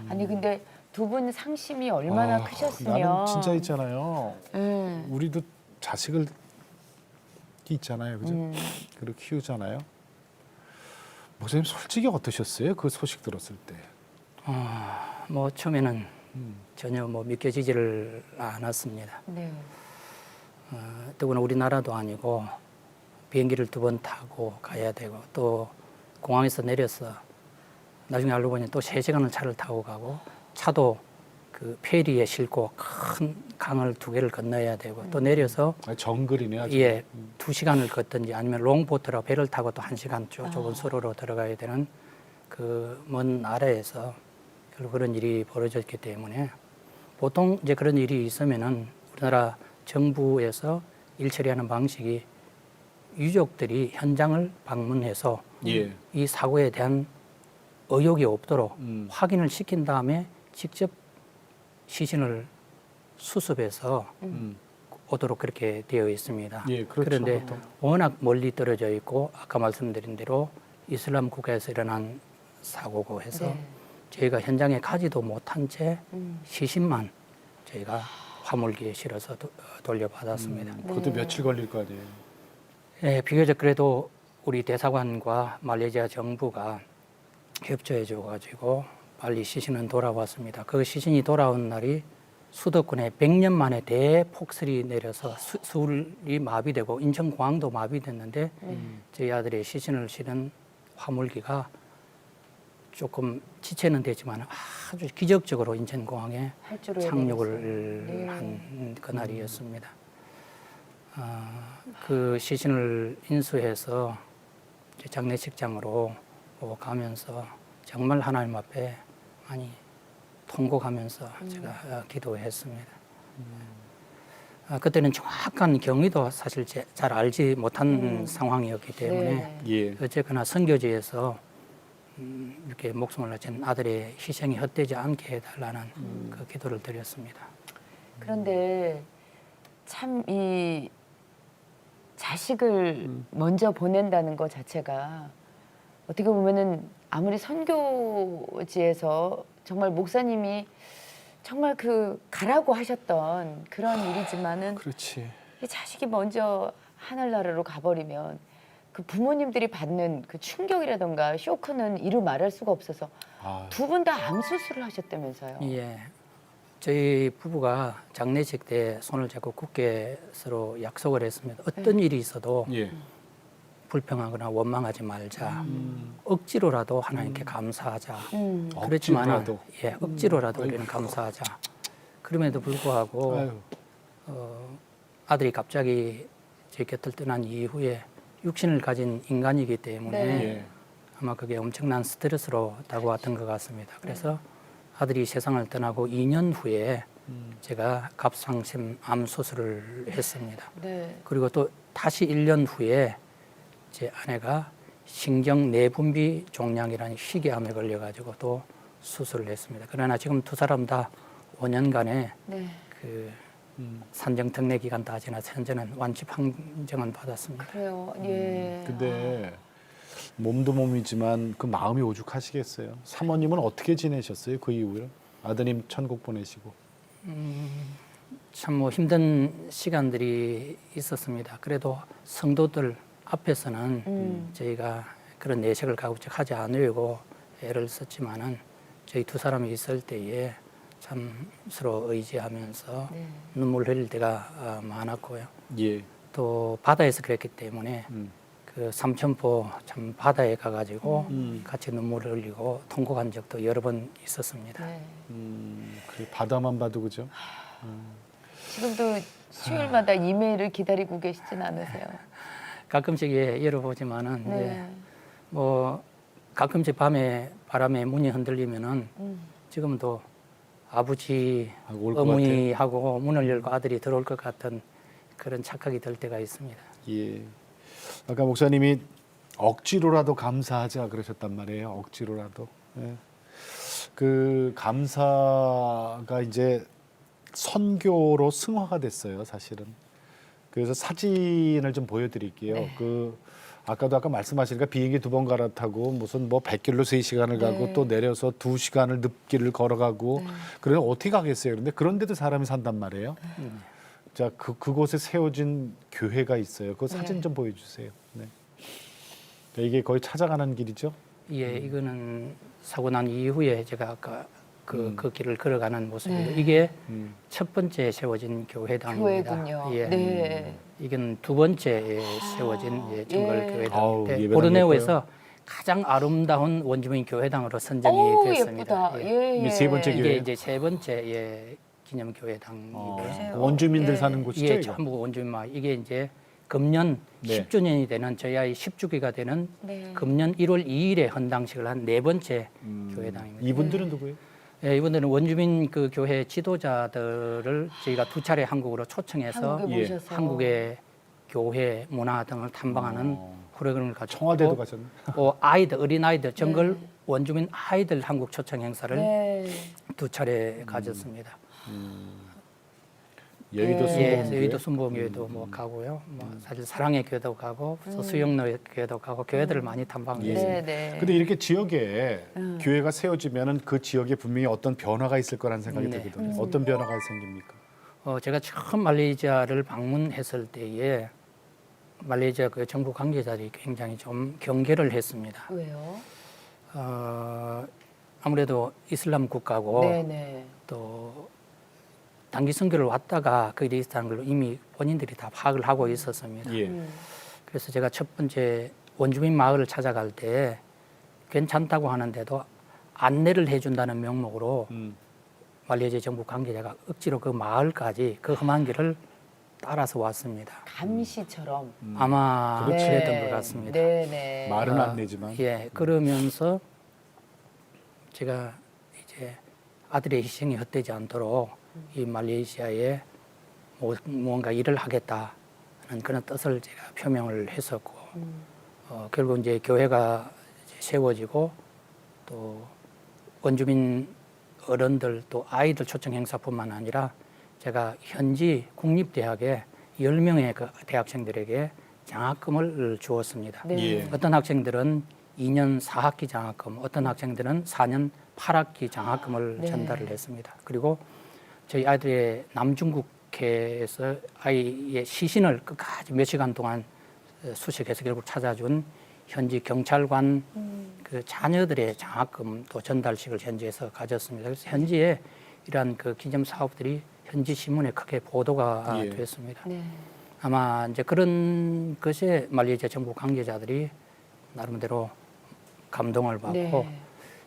아니 근데 두 분 상심이 얼마나 아, 크셨으면. 나는 진짜 있잖아요. 예. 우리도 자식을 있잖아요, 그죠? 그리고 키우잖아요. 목사님 솔직히 어떠셨어요? 그 소식 들었을 때. 뭐 처음에는 전혀 뭐 믿겨지지를 않았습니다. 네. 더구나 우리나라도 아니고 비행기를 2번 타고 가야 되고 또 공항에서 내려서 나중에 알고 보니 또 3시간을 차를 타고 가고 차도 그 페리에 싣고 큰 강을 2개를 건너야 되고 또 내려서 아니, 정글이네 아주. 예, 2시간을 걷든지 아니면 롱보트라 배를 타고 또 1시간 좁은 수로로 들어가야 되는 그 먼 나라에서 결국 그런 일이 벌어졌기 때문에 보통 이제 그런 일이 있으면은 우리나라 정부에서 일 처리하는 방식이 유족들이 현장을 방문해서 예. 이 사고에 대한 의혹이 없도록 음. 확인을 시킨 다음에 직접 시신을 수습해서 오도록 그렇게 되어 있습니다. 예, 그렇죠, 그런데 보통. 워낙 멀리 떨어져 있고 아까 말씀드린 대로 이슬람 국가에서 일어난 사고고 해서 네. 저희가 현장에 가지도 못한 채 시신만 저희가 화물기에 실어서 돌려받았습니다. 그것도 며칠 걸릴 거 아니에요. 예, 비교적 그래도 우리 대사관과 말레이시아 정부가 협조해 줘가지고 빨리 시신은 돌아왔습니다. 그 시신이 돌아온 날이 수도권에 100년 만에 대폭설이 내려서 수울이 마비되고 인천공항도 마비됐는데 저희 아들의 시신을 실은 화물기가 조금 지체는 되지만 아주 기적적으로 인천공항에 활주로에 착륙을 내렸어요. 네. 한 그날이었습니다. 그 시신을 인수해서 이제 장례식장으로 가면서 정말 하나님 앞에 많이 통곡하면서 제가 기도했습니다. 그때는 정확한 경위도 사실 잘 알지 못한 상황이었기 때문에 네. 예. 어쨌거나 선교지에서 이렇게 목숨을 바친 아들의 희생이 헛되지 않게 해달라는 그 기도를 드렸습니다. 그런데 참 이 자식을 먼저 보낸다는 것 자체가 어떻게 보면은 아무리 선교지에서 정말 목사님이 정말 그 가라고 하셨던 그런 일이지만은 그렇지. 이 자식이 먼저 하늘나라로 가버리면 그 부모님들이 받는 그 충격이라던가 쇼크는 이루 말할 수가 없어서 아, 두 분 다 암 수술을 하셨다면서요? 예, 저희 부부가 장례식 때 손을 잡고 굳게 서로 약속을 했습니다. 어떤 일이 있어도 예. 불평하거나 원망하지 말자. 억지로라도 하나님께 감사하자. 그렇지만 억지로라도. 예, 억지로라도 우리는 감사하자. 그럼에도 불구하고 아유. 아들이 갑자기 제 곁을 떠난 이후에 육신을 가진 인간이기 때문에 네. 예. 아마 그게 엄청난 스트레스로 다가왔던 것 같습니다. 그래서 아들이 세상을 떠나고 2년 후에 제가 갑상샘 암 수술을 했습니다. 네. 그리고 또 다시 1년 후에 제 아내가 신경 내분비 종양이라는 희귀암에 걸려가지고 또 수술을 했습니다. 그러나 지금 두 사람 다 5년간의 네. 그 산정 특례 기간 다 지나서 현재는 완치 판정은 받았습니다. 그래요. 예. 근데 몸도 몸이지만 그 마음이 오죽하시겠어요. 사모님은 어떻게 지내셨어요? 그 이후에 아드님 천국 보내시고. 참 뭐 힘든 시간들이 있었습니다. 그래도 성도들 앞에서는 저희가 그런 내색을 가급적하지 않으려고 애를 썼지만은 저희 두 사람이 있을 때에 참 서로 의지하면서 네. 눈물 흘릴 때가 많았고요. 예. 또 바다에서 그랬기 때문에 그 삼천포 참 바다에 가가지고 같이 눈물을 흘리고 통곡한 적도 여러 번 있었습니다. 네. 그래 바다만 봐도 그죠? 지금도 수요일마다 이메일을 기다리고 계시진 않으세요? 가끔씩 예, 열어보지만은 네. 예, 뭐 가끔씩 밤에 바람에 문이 흔들리면은 지금도 아버지 하고 올것 어머니하고 문을 열고 아들이 들어올 것 같은 그런 착각이 들 때가 있습니다. 예. 아까 목사님이 억지로라도 감사하자 그러셨단 말이에요. 억지로라도. 예. 그 감사가 이제 선교로 승화가 됐어요, 사실은. 그래서 사진을 좀 보여드릴게요. 네. 그 아까도 아까 말씀하시니까 비행기 2번 갈아타고 무슨 뭐 100km 3시간을 가고 네. 또 내려서 2시간을 늪길을 걸어가고 네. 그래 어떻게 가겠어요? 그런데 그런데도 사람이 산단 말이에요. 자, 그곳에 세워진 교회가 있어요. 그 사진 네. 좀 보여주세요. 네. 이게 거의 찾아가는 길이죠. 예, 이거는 사고 난 이후에 제가 아까 그 길을 걸어가는 모습이에요. 네. 이게 음. 첫 번째 세워진 교회당입니다. 교회군요. 예. 네. 이건 두 번째 세워진 정글 예. 교회당인데 아우, 예배당 보르네오에서 가장 아름다운 원주민 교회당으로 선정이 어우, 됐습니다. 예쁘다. 예. 예. 세 번째 이게 교회. 이제 세 번째 기념 교회당이고요. 보세요. 원주민들 예. 사는 곳이죠. 이게 이거? 전부 원주민 마을. 이게 이제 금년 네. 10주년이 되는 저희 아이 10주기가 되는 네. 금년 1월 2일에 헌당식을 한 네 번째 교회당입니다. 이분들은 누구예요? 예, 이분들은 원주민 그 교회 지도자들을 저희가 두 차례 한국으로 초청해서 한국에 예. 모셔서. 한국의 교회 문화 등을 탐방하는 프로그램을 가지고 청와대도 가셨네. 아이들 어린 아이들 정글 원주민 아이들 한국 초청 행사를 네. 두 차례 가졌습니다. 여의도 예. 예, 순복음 여의도 순복음교회도 뭐 가고요. 뭐 사실 사랑의 교회도 가고 수영로 교회도 가고 교회들을 많이 탐방을 예. 했습니다. 네, 네. 근데 이렇게 지역에 교회가 세워지면은 그 지역에 분명히 어떤 변화가 있을 거라는 생각이 네. 들거든요. 어떤 변화가 생깁니까? 제가 처음 말레이시아를 방문했을 때에 말레이시아 그 정부 관계자들이 굉장히 좀 경계를 했습니다. 왜요? 아무래도 이슬람 국가고 네네. 또 단기 선교를 왔다가 그 일이 있다는 걸 이미 본인들이 다 파악을 하고 있었습니다. 예. 그래서 제가 첫 번째 원주민 마을을 찾아갈 때 괜찮다고 하는데도 안내를 해준다는 명목으로 말레이시아 정부 관계자가 억지로 그 마을까지 그 험한 길을 따라서 왔습니다. 감시처럼. 아마 그렇지. 그랬던 것 같습니다. 네네. 말은 안 내지만. 예, 그러면서 제가 이제 아들의 희생이 헛되지 않도록 이 말레이시아에 뭔가 일을 하겠다는 그런 뜻을 제가 표명을 했었고, 결국 이제 교회가 이제 세워지고 또 원주민 어른들 또 아이들 초청 행사뿐만 아니라 제가 현지 국립대학에 10명의 그 대학생들에게 장학금을 주었습니다. 네. 예. 어떤 학생들은 2년 4학기 장학금, 어떤 학생들은 4년 8학기 장학금을 네. 전달을 했습니다. 그리고 저희 아이들의 남중국해에서 아이의 시신을 끝까지 몇 시간 동안 수색해서 결국 찾아준 현지 경찰관 그 자녀들의 장학금도 전달식을 현지에서 가졌습니다. 그래서 현지에 이러한 그 기념 사업들이 현지 신문에 크게 보도가 예. 됐습니다. 네. 아마 이제 그런 것에 말레이시아 정부 관계자들이 나름대로 감동을 받고 네.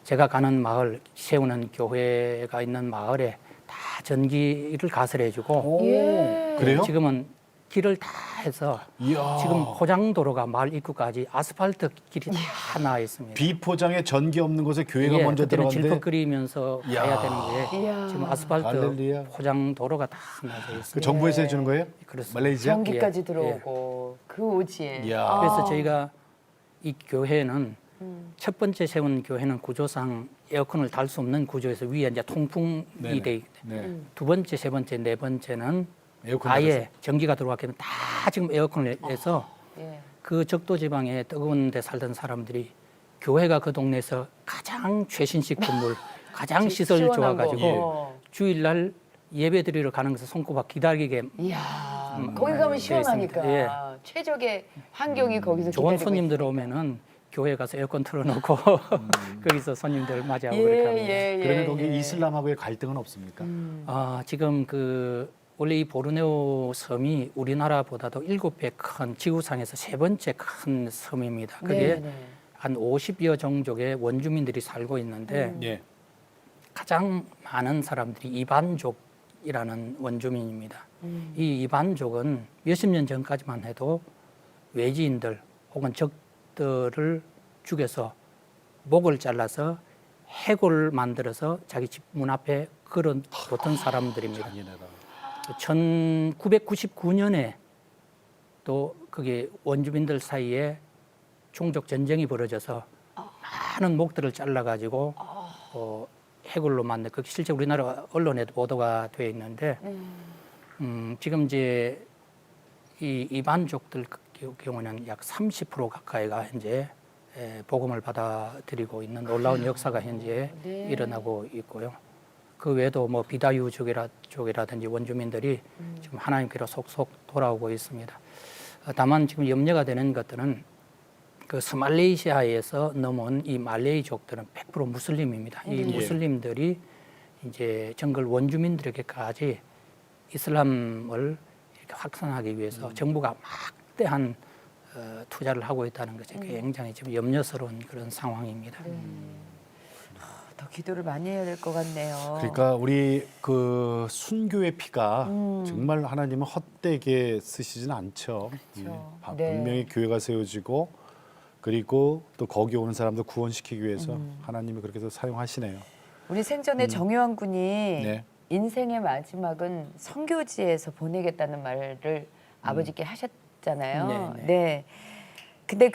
제가 가는 마을 세우는 교회가 있는 마을에 다 전기를 가설해주고 예. 그래요? 지금은 길을 다 해서 이야. 지금 포장도로가 마을 입구까지 아스팔트 길이 다 나와 있습니다. 비포장에 전기 없는 곳에 교회가 예, 먼저 그때는 들어갔는데 질퍽거리면서 이야. 가야 되는 게 이야. 지금 아스팔트 할렐루야. 포장도로가 다 나져 있습니다. 그 정부에서 해주는 거예요? 그렇습니다. 말레이시아? 전기까지 예, 들어오고 그 오지에. 이야. 그래서 저희가 이 교회는 첫 번째 세운 교회는 구조상 에어컨을 달 수 없는 구조에서 위에 이제 통풍이 네네. 돼 있고 네. 두 번째, 세 번째, 네 번째는 에어컨 아예 달아서. 전기가 들어왔기 때문에 다 지금 에어컨을 해서 예. 그 적도 지방에 뜨거운 데 살던 사람들이 교회가 그 동네에서 가장 최신식 건물, 가장 시설 시원한 좋아가지고 거. 어. 주일날 예배 드리러 가는 것을 손꼽아 기다리게 이야. 거기 가면 되어 시원하니까. 있습니다. 예. 최적의 환경이 거기서 좋은 기다리고 손님들 있으니까. 오면은 교회 가서 에어컨 틀어놓고 거기서 손님들 맞이하고 예, 그렇게 합니다. 예, 예. 그러면 거기 예. 이슬람하고의 갈등은 없습니까? 지금 그 원래 이 보르네오 섬이 우리나라보다도 7배 큰 지구상에서 세 번째 큰 섬입니다. 그게 네, 네. 한 50여 종족의 원주민들이 살고 있는데 예. 가장 많은 사람들이 이반족이라는 원주민입니다. 이 이반족은 몇십 년 전까지만 해도 외지인들 혹은 적들을 죽여서 목을 잘라서 해골을 만들어서 자기 집 문 앞에 걸어뒀던 사람들입니다. 잔인하다. 1999년에 또 그게 원주민들 사이에 종족 전쟁이 벌어져서 많은 목들을 잘라가지고 해골로 만든 그 실제 우리나라 언론에도 보도가 되어 있는데 지금 이제 이 이반족들 경우는 약 30% 가까이가 현재 복음을 받아들이고 있는 놀라운 역사가 현재 네. 일어나고 있고요. 그 외에도 뭐 비다유족이라든지 원주민들이 지금 하나님께로 속속 돌아오고 있습니다. 다만 지금 염려가 되는 것들은 그 소말레이시아에서 넘어온 이 말레이족들은 100% 무슬림입니다. 이 무슬림들이 이제 정글 원주민들에게까지 이슬람을 이렇게 확산하기 위해서 정부가 막대한 투자를 하고 있다는 것이 굉장히 지금 염려스러운 그런 상황입니다. 더 기도를 많이 해야 될 것 같네요. 그러니까 우리 그 순교의 피가 정말 하나님은 헛되게 쓰시진 않죠. 그렇죠. 예. 네. 분명히 교회가 세워지고 그리고 또 거기 오는 사람들 구원시키기 위해서 하나님이 그렇게 해서 사용하시네요. 우리 생전에 정요한 군이 네. 인생의 마지막은 선교지에서 보내겠다는 말을 아버지께 하셨잖아요. 네, 네. 네. 근데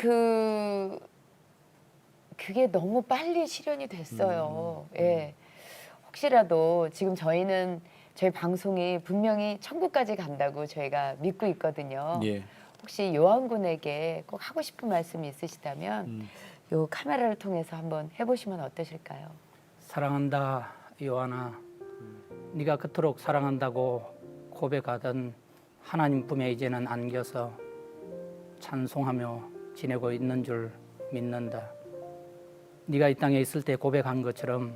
그게 너무 빨리 실현이 됐어요. 예. 혹시라도 지금 저희 방송이 분명히 천국까지 간다고 저희가 믿고 있거든요. 예. 혹시 요한 군에게 꼭 하고 싶은 말씀이 있으시다면 요 카메라를 통해서 한번 해보시면 어떠실까요? 사랑한다 요한아, 네가 그토록 사랑한다고 고백하던 하나님 품에 이제는 안겨서 찬송하며 지내고 있는 줄 믿는다. 네가 이 땅에 있을 때 고백한 것처럼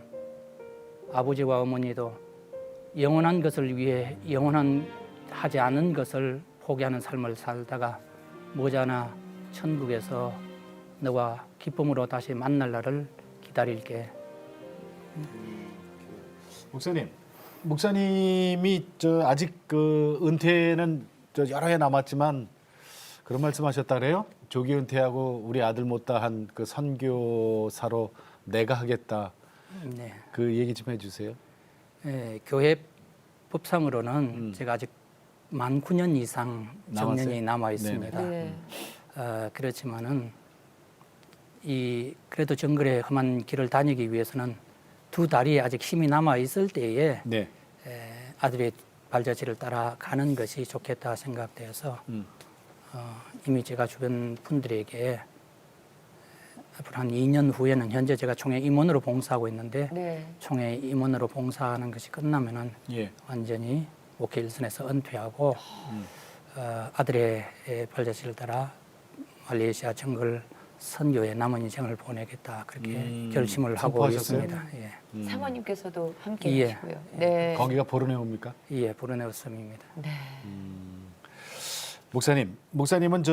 아버지와 어머니도 영원한 것을 위해 영원한 하지 않은 것을 포기하는 삶을 살다가 머지않아 천국에서 너와 기쁨으로 다시 만날 날을 기다릴게. 목사님이 아직 그 은퇴는 여러 해 남았지만 그런 말씀하셨다 그래요? 조기 은퇴하고 우리 아들 못다 한 그 선교사로 내가 하겠다. 네. 그 얘기 좀 해주세요. 교회 법상으로는 제가 아직 만 9년 이상 정년이 남아 있습니다. 네. 그렇지만은 그래도 정글의 험한 길을 다니기 위해서는 두 다리에 아직 힘이 남아 있을 때에 네. 아들의 발자취를 따라가는 것이 좋겠다 생각되어서 이미 제가 주변 분들에게 앞으로 한 2년 후에는 현재 제가 총회 임원으로 봉사하고 있는데 네. 총회 임원으로 봉사하는 것이 끝나면은 예. 완전히 목회 일선에서 은퇴하고 아들의 발자취를 따라 말레이시아 정글 선교에 남은 인생을 보내겠다 그렇게 결심을 하고 선포하셨어요? 있습니다. 예, 사모님께서도 함께 예. 하시고요. 네. 거기가 보르네오입니까? 예, 브루네오 섬입니다. 네. 목사님은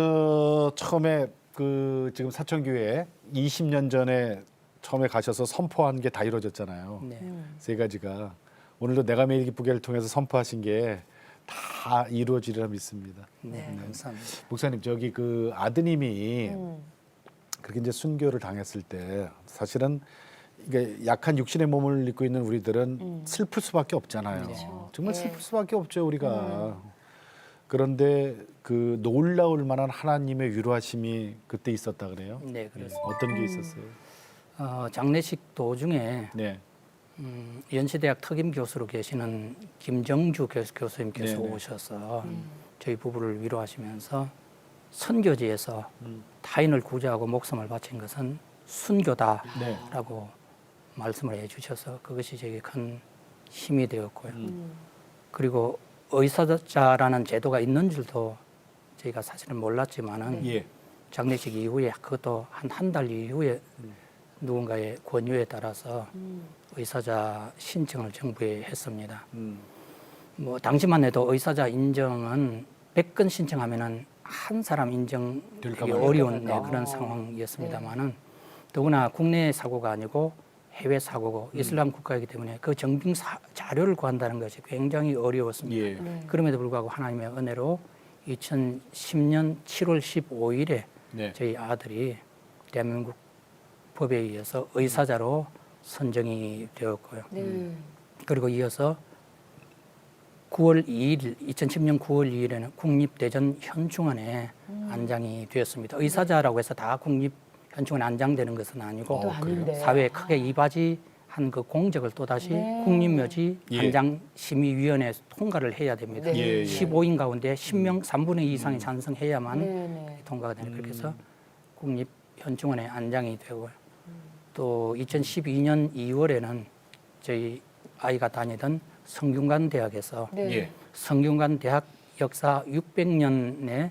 처음에 그 지금 사천교회 20년 전에 처음에 가셔서 선포한 게 다 이루어졌잖아요. 네. 세 가지가 오늘도 내가 매일 기쁘게를 통해서 선포하신 게 다 이루어지리라 믿습니다. 네, 감사합니다. 목사님 그 아드님이 그렇게 이제 순교를 당했을 때 사실은 이게 약한 육신의 몸을 입고 있는 우리들은 슬플 수밖에 없잖아요. 정말 슬플 수밖에 없죠 우리가. 그런데 그 놀라울 만한 하나님의 위로하심이 그때 있었다 그래요. 네, 그렇습니다. 어떤 게 있었어요? 장례식 도중에 네. 연세대학 특임 교수로 계시는 김정주 교수님께서 네네. 오셔서 저희 부부를 위로하시면서 선교지에서 타인을 구제하고 목숨을 바친 것은 순교다라고 말씀을 해주셔서 그것이 저에게 큰 힘이 되었고요. 그리고 의사자라는 제도가 있는 줄도 저희가 사실은 몰랐지만은 예. 장례식 이후에 그것도 한 달 이후에 누군가의 권유에 따라서 의사자 신청을 정부에 했습니다. 뭐 당시만 해도 의사자 인정은 100건 신청하면은 한 사람 인정되기 될까 말까. 어려운 그러니까. 그런 상황이었습니다만은 더구나 국내 사고가 아니고 해외 사고고 이슬람 국가이기 때문에 그 정빙 자료를 구한다는 것이 굉장히 어려웠습니다. 예. 네. 그럼에도 불구하고 하나님의 은혜로 2010년 7월 15일에 네. 저희 아들이 대한민국 법에 의해서 의사자로 선정이 되었고요. 네. 그리고 이어서 9월 2일, 2010년 9월 2일에는 국립대전 현충원에 안장이 되었습니다. 의사자라고 해서 다 국립현충원에 안장되는 것은 아니고 또 아닌데. 사회에 크게 이바지한 그 공적을 또다시 네. 국립묘지 예. 안장심의위원회에서 통과를 해야 됩니다. 네. 예, 예. 15인 가운데 10명 3분의 2 이상이 찬성해야만 네네. 통과가 되는 그래서 국립현충원에 안장이 되고요. 또 2012년 2월에는 저희 아이가 다니던 성균관 대학에서 네. 예. 성균관 대학 역사 600년의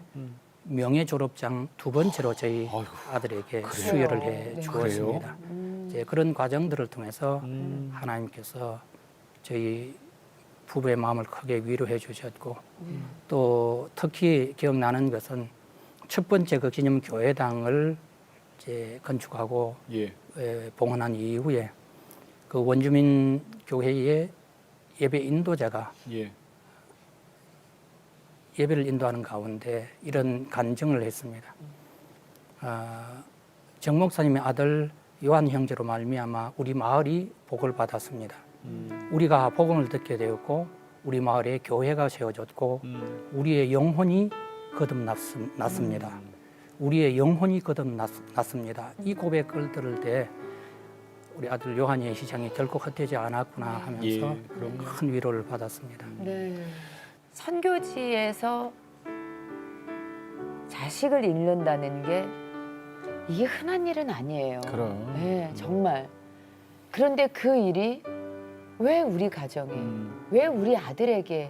명예 졸업장 두 번째로 저희 아이고, 아들에게 그래요? 수여를 해 네. 주었습니다. 이제 그런 과정들을 통해서 하나님께서 저희 부부의 마음을 크게 위로해 주셨고 또 특히 기억나는 것은 첫 번째 그 기념 교회당을 이제 건축하고 예. 봉헌한 이후에 그 원주민 교회의 예배 인도자가 예. 예배를 인도하는 가운데 이런 간증을 했습니다. 정 목사님의 아들 요한 형제로 말미암아 우리 마을이 복을 받았습니다. 우리가 복음을 듣게 되었고 우리 마을에 교회가 세워졌고 우리의 영혼이 거듭났습니다. 우리의 영혼이 거듭났습니다. 이 고백을 들을 때 우리 아들 요한의 시장이 결코 헛되지 않았구나 하면서 예, 그럼요. 큰 위로를 받았습니다. 네. 선교지에서 자식을 잃는다는 게 이게 흔한 일은 아니에요. 그럼. 네, 정말. 그런데 그 일이 왜 우리 가정에, 왜 우리 아들에게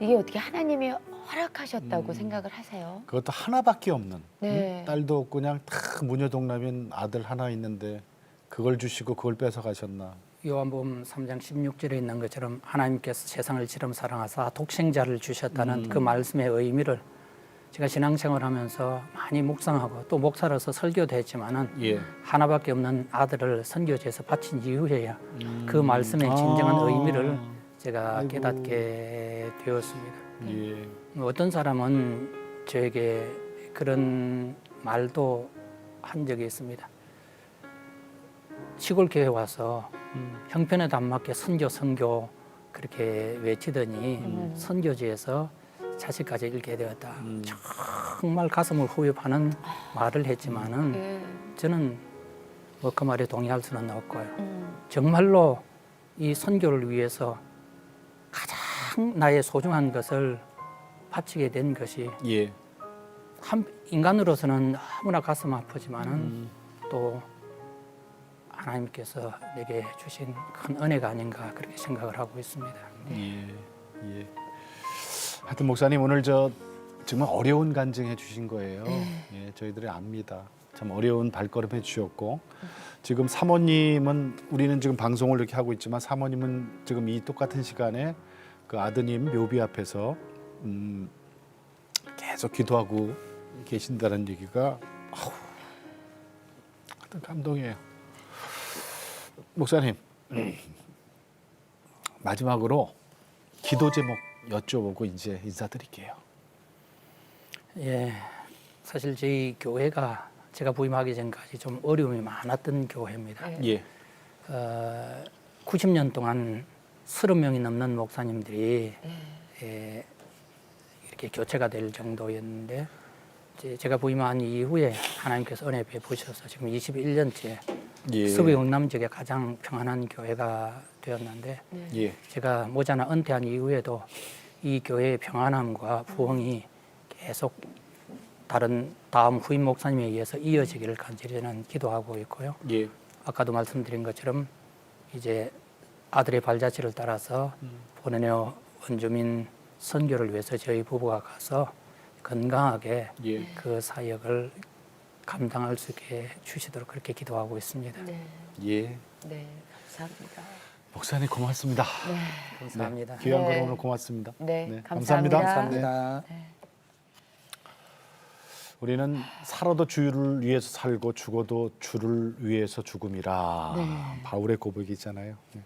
이게 어떻게 하나님이 허락하셨다고 생각을 하세요? 그것도 하나밖에 없는. 네. 딸도 없고 그냥 탁 무녀동남인 아들 하나 있는데 그걸 주시고 그걸 뺏어 가셨나. 요한복음 3장 16절에 있는 것처럼 하나님께서 세상을 지름 사랑하사 독생자를 주셨다는 그 말씀의 의미를 제가 신앙생활하면서 많이 묵상하고 또 목사로서 설교도 했지만은 예. 하나밖에 없는 아들을 선교지에서 바친 이후에야 그 말씀의 진정한 의미를 제가 아이고. 깨닫게 되었습니다. 예. 어떤 사람은 저에게 그런 말도 한 적이 있습니다. 시골 교회 와서 형편에도 안 맞게 선교 그렇게 외치더니 선교지에서 자식까지 잃게 되었다. 정말 가슴을 후벼파는 말을 했지만은 네. 저는 뭐 그 말에 동의할 수는 없고요. 정말로 이 선교를 위해서 가장 나의 소중한 것을 바치게 된 것이 예. 한 인간으로서는 너무나 가슴 아프지만은 또 하나님께서 내게 주신 큰 은혜가 아닌가 그렇게 생각을 하고 있습니다. 예. 예. 하여튼 목사님 오늘 저 정말 어려운 간증해 주신 거예요. 예, 저희들이 압니다. 참 어려운 발걸음 해 주셨고 지금 사모님은 우리는 지금 방송을 이렇게 하고 있지만 사모님은 지금 이 똑같은 시간에 그 아드님 묘비 앞에서 계속 기도하고 계신다는 얘기가 하여튼 감동이에요. 목사님 마지막으로 기도 제목 여쭤보고 이제 인사드릴게요. 예, 사실 저희 교회가 제가 부임하기 전까지 좀 어려움이 많았던 교회입니다. 예. 90년 동안 30명이 넘는 목사님들이 이렇게 교체가 될 정도였는데 이제 제가 부임한 이후에 하나님께서 은혜 베푸셔서 지금 21년째 예. 서부 영남 지역에 가장 평안한 교회가 되었는데 예. 제가 모자나 은퇴한 이후에도 이 교회의 평안함과 부흥이 계속 다음 후임 목사님에 의해서 이어지기를 간절히 저는 기도하고 있고요. 예. 아까도 말씀드린 것처럼 이제 아들의 발자취를 따라서 보내녀 원주민 선교를 위해서 저희 부부가 가서 건강하게 예. 그 사역을 감당할 수 있게 주시도록 그렇게 기도하고 있습니다. 네. 예. 네. 감사합니다. 목사님 고맙습니다. 네. 감사합니다. 귀한 걸 네. 오늘 고맙습니다. 네, 감사합니다. 감사합니다. 우리는 살아도 주를 위해서 살고 죽어도 주를 위해서 죽음이라. 바울의 고백이잖아요. 네.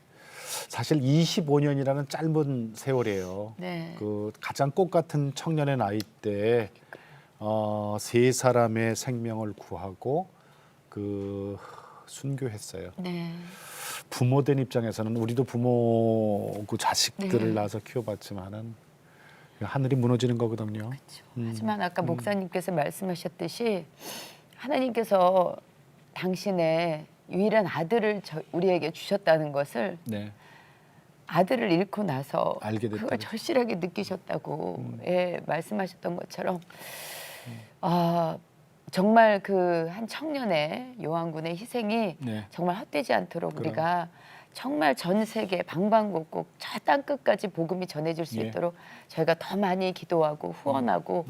사실 25년이라는 짧은 세월이에요. 네. 그 가장 꽃 같은 청년의 나이 때 세 사람의 생명을 구하고 그 순교했어요. 네. 부모된 입장에서는 우리도 부모고 자식들을 네. 낳아서 키워봤지만은 하늘이 무너지는 거거든요. 하지만 아까 목사님께서 말씀하셨듯이 하나님께서 당신의 유일한 아들을 우리에게 주셨다는 것을 네. 아들을 잃고 나서 알게 됐다는 그걸 절실하게 느끼셨다고 예, 말씀하셨던 것처럼 아, 정말 그 한 청년의 요한군의 희생이 네. 정말 헛되지 않도록 그럼. 우리가 정말 전 세계 방방곡곡 저 땅끝까지 복음이 전해질 수 예. 있도록 저희가 더 많이 기도하고 후원하고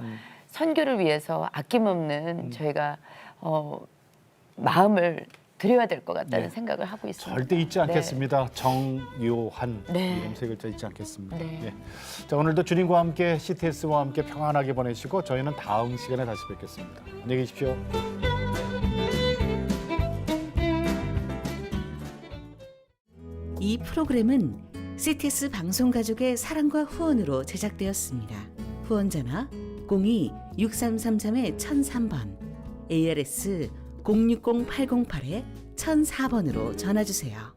선교를 위해서 아낌없는 저희가 마음을 드려야 될 것 같다는 네. 생각을 하고 있습니다. 절대 잊지 네. 않겠습니다. 정요한 네. 이름 세 글자 잊지 않겠습니다. 네. 예. 자, 오늘도 주님과 함께 CTS와 함께 평안하게 보내시고 저희는 다음 시간에 다시 뵙겠습니다. 안녕히 계십시오. 이 프로그램은 CTS 방송가족의 사랑과 후원으로 제작되었습니다. 후원전화 02-6333-1003번, ARS 060-808-1004번으로 전화주세요.